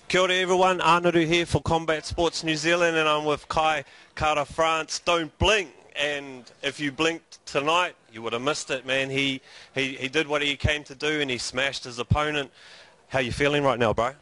Kia ora everyone, Anaru here for Combat Sports New Zealand, and I'm with Kai Kara France. Don't blink, and if you blinked tonight you would have missed it, man. He did what he came to do and he smashed his opponent. How you feeling right now, bro?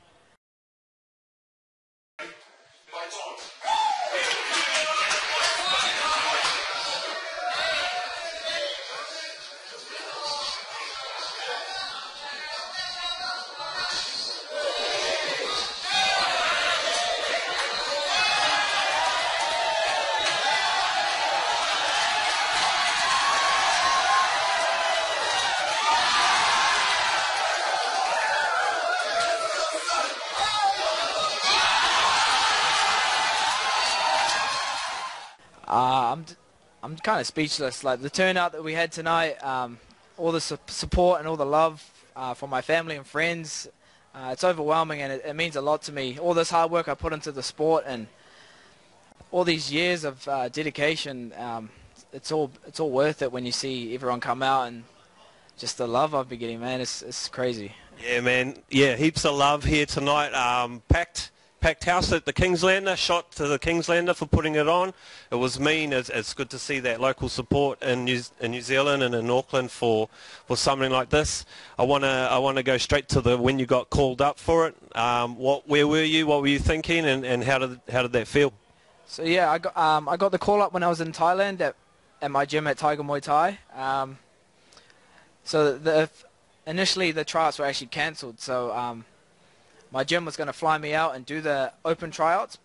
I'm kind of speechless. Like the turnout that we had tonight, all the support and all the love from my family and friends, it's overwhelming, and it means a lot to me. All this hard work I put into the sport and all these years of dedication, it's all worth it when you see everyone come out, and just the love I've been getting, man, it's crazy. Yeah, man. Yeah, heaps of love here tonight. Packed house at the Kingslander. Shot to the Kingslander for putting it on. It was mean. It's good to see that local support in New Zealand and in Auckland for something like this. I wanna go straight to when you got called up for it. Where were you? What were you thinking? And how did that feel? So yeah, I got the call up when I was in Thailand at my gym at Tiger Muay Thai. So initially the tryouts were actually cancelled. So my gym was going to fly me out and do the open tryouts,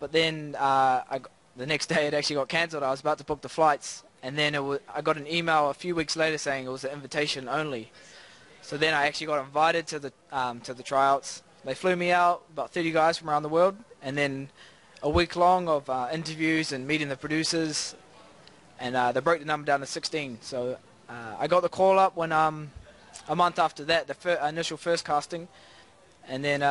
but then the next day it actually got cancelled. I was about to book the flights, and then I got an email a few weeks later saying it was an invitation only. So then I actually got invited to the tryouts. They flew me out, about 30 guys from around the world, and then a week long of interviews and meeting the producers, and they broke the number down to 16. So I got the call up when a month after that, the initial first casting. And then,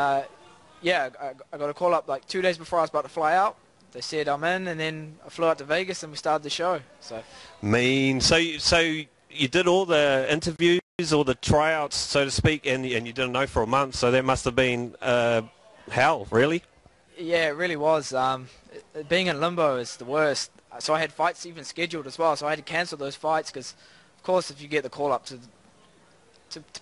yeah, I got a call up like 2 days before I was about to fly out. They said I'm in, and then I flew out to Vegas and we started the show. So mean. So you did all the interviews, all the tryouts, so to speak, and you didn't know for a month. So that must have been hell, really. Yeah, it really was. Being in limbo is the worst. So I had fights even scheduled as well. So I had to cancel those fights because, of course, if you get the call up to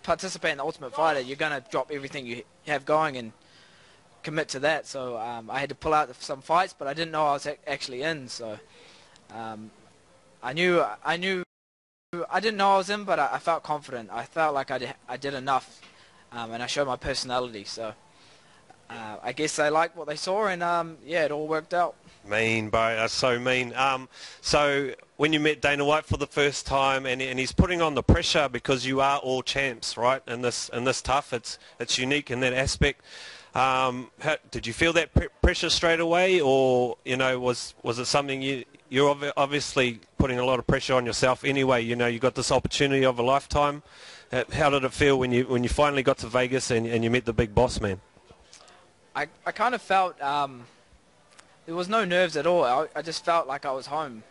participate in the Ultimate Fighter, you're going to drop everything you have going and commit to that. So I had to pull out some fights, but I didn't know I was actually in. So I didn't know I was in, but I felt confident. I felt like I did enough, and I showed my personality. So I guess they liked what they saw, and yeah, it all worked out. Mean, bro. That's so mean. So when you met Dana White for the first time, and he's putting on the pressure because you are all champs, right? In this TUF, it's unique in that aspect. Did you feel that pressure straight away, or was it something you're obviously putting a lot of pressure on yourself anyway? You got this opportunity of a lifetime. How did it feel when you finally got to Vegas and you met the big boss man? I kind of felt there was no nerves at all. I just felt like I was home.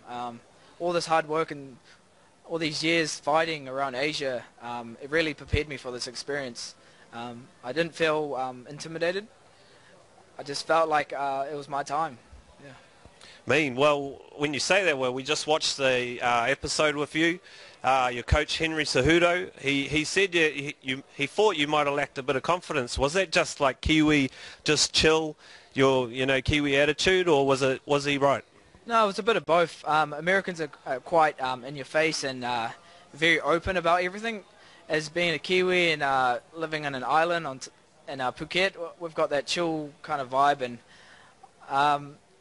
All this hard work and all these years fighting around Asia, it really prepared me for this experience. I didn't feel intimidated. I just felt like it was my time. Yeah. Mean. Well, when you say that, we just watched the episode with you. Your coach Henry Cejudo, he said he thought you might have lacked a bit of confidence. Was that just like Kiwi, just chill, your Kiwi attitude, or was he right? No, it was a bit of both. Americans are quite in your face and very open about everything. As being a Kiwi and living on an island in Phuket, we've got that chill kind of vibe, and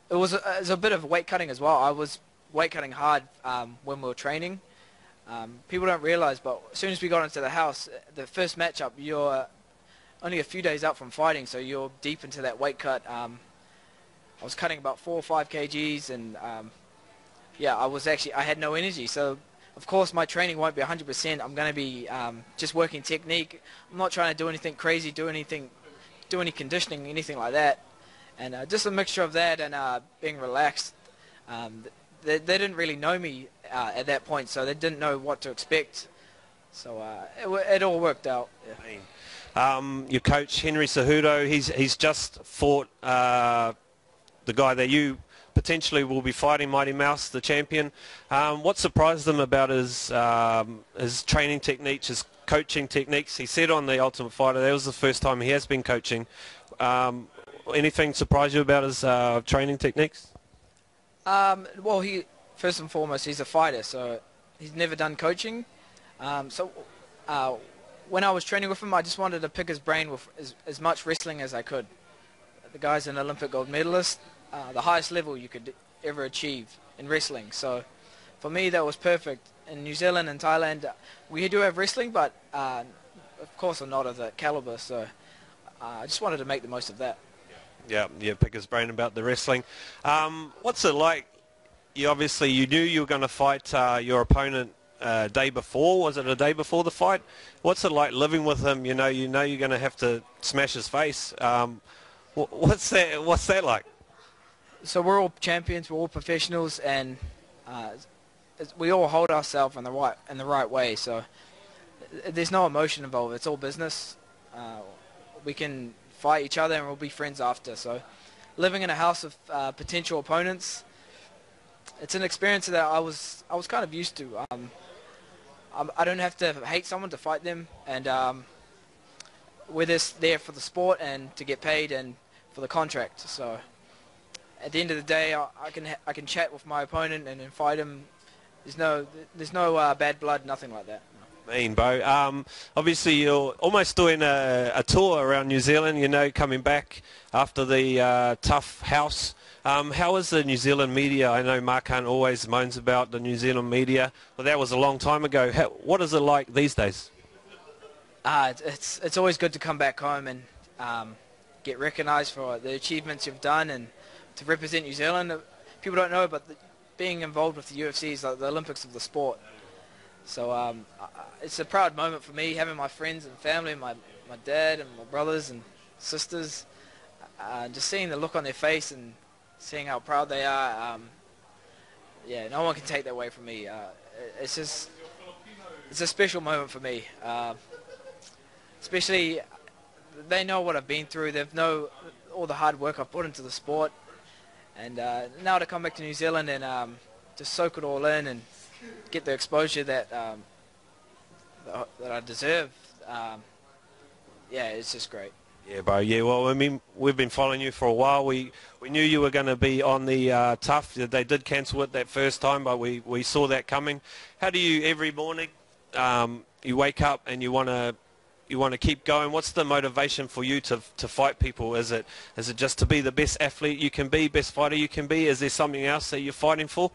it was a bit of weight cutting as well. I was weight cutting hard when we were training. People don't realize, but as soon as we got into the house, the first matchup, you're only a few days out from fighting, so you're deep into that weight cut. I was cutting about 4 or 5 kgs, and yeah, I had no energy. So of course my training won't be 100%. I'm going to be just working technique. I'm not trying to do anything crazy, do any conditioning, anything like that. And just a mixture of that and being relaxed. They didn't really know me at that point, so they didn't know what to expect. So it all worked out. Yeah. Your coach, Henry Cejudo, he's just fought the guy that you potentially will be fighting, Mighty Mouse, the champion. What surprised him about his training techniques, his coaching techniques? He said on The Ultimate Fighter that was the first time he has been coaching. Anything surprise you about his training techniques? Well, he first and foremost, he's a fighter, so he's never done coaching. When I was training with him, I just wanted to pick his brain with as much wrestling as I could. The guy's an Olympic gold medalist, the highest level you could ever achieve in wrestling. So for me, that was perfect. In New Zealand and Thailand, we do have wrestling, but of course not of that caliber. So I just wanted to make the most of that. Yeah, pick his brain about the wrestling. What's it like? You knew you were going to fight your opponent day before. Was it a day before the fight? What's it like living with him? You know you're going to have to smash his face. What's that like? So we're all champions, we're all professionals, and we all hold ourselves in the right way. So there's no emotion involved. It's all business. We can fight each other and we'll be friends after. So living in a house of potential opponents, it's an experience that I was kind of used to. I don't have to hate someone to fight them, and we're just there for the sport and to get paid and for the contract. So at the end of the day, I can chat with my opponent and then fight him. There's no bad blood, nothing like that. Mean, Bo. Obviously, you're almost doing a tour around New Zealand, coming back after the TUF house. How is the New Zealand media? I know Mark Hunt always moans about the New Zealand media, but that was a long time ago. What is it like these days? It's always good to come back home and get recognised for the achievements you've done and to represent New Zealand. People don't know, but being involved with the UFC is like the Olympics of the sport. So it's a proud moment for me, having my friends and family, my dad and my brothers and sisters, just seeing the look on their face and seeing how proud they are. Yeah, no one can take that away from me. It's a special moment for me. Especially, they know what I've been through. They know all the hard work I've put into the sport. And now to come back to New Zealand and just soak it all in and get the exposure that I deserve. Yeah, it's just great. Yeah, bro. Yeah, well, I mean, we've been following you for a while. We knew you were going to be on the TUF. They did cancel it that first time, but we saw that coming. How do you every morning? You wake up and you want to keep going. What's the motivation for you to fight people? Is it just to be the best athlete you can be, best fighter you can be? Is there something else that you're fighting for?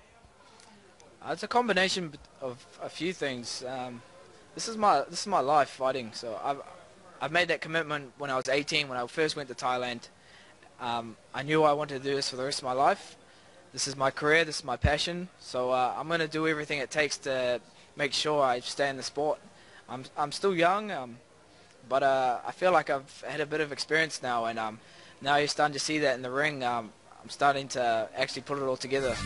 It's a combination of a few things. This is my life fighting. So I've made that commitment when I was 18, when I first went to Thailand. I knew I wanted to do this for the rest of my life. This is my career. This is my passion. So I'm going to do everything it takes to make sure I stay in the sport. I'm still young, but I feel like I've had a bit of experience now, and now you're starting to see that in the ring. I'm starting to actually put it all together.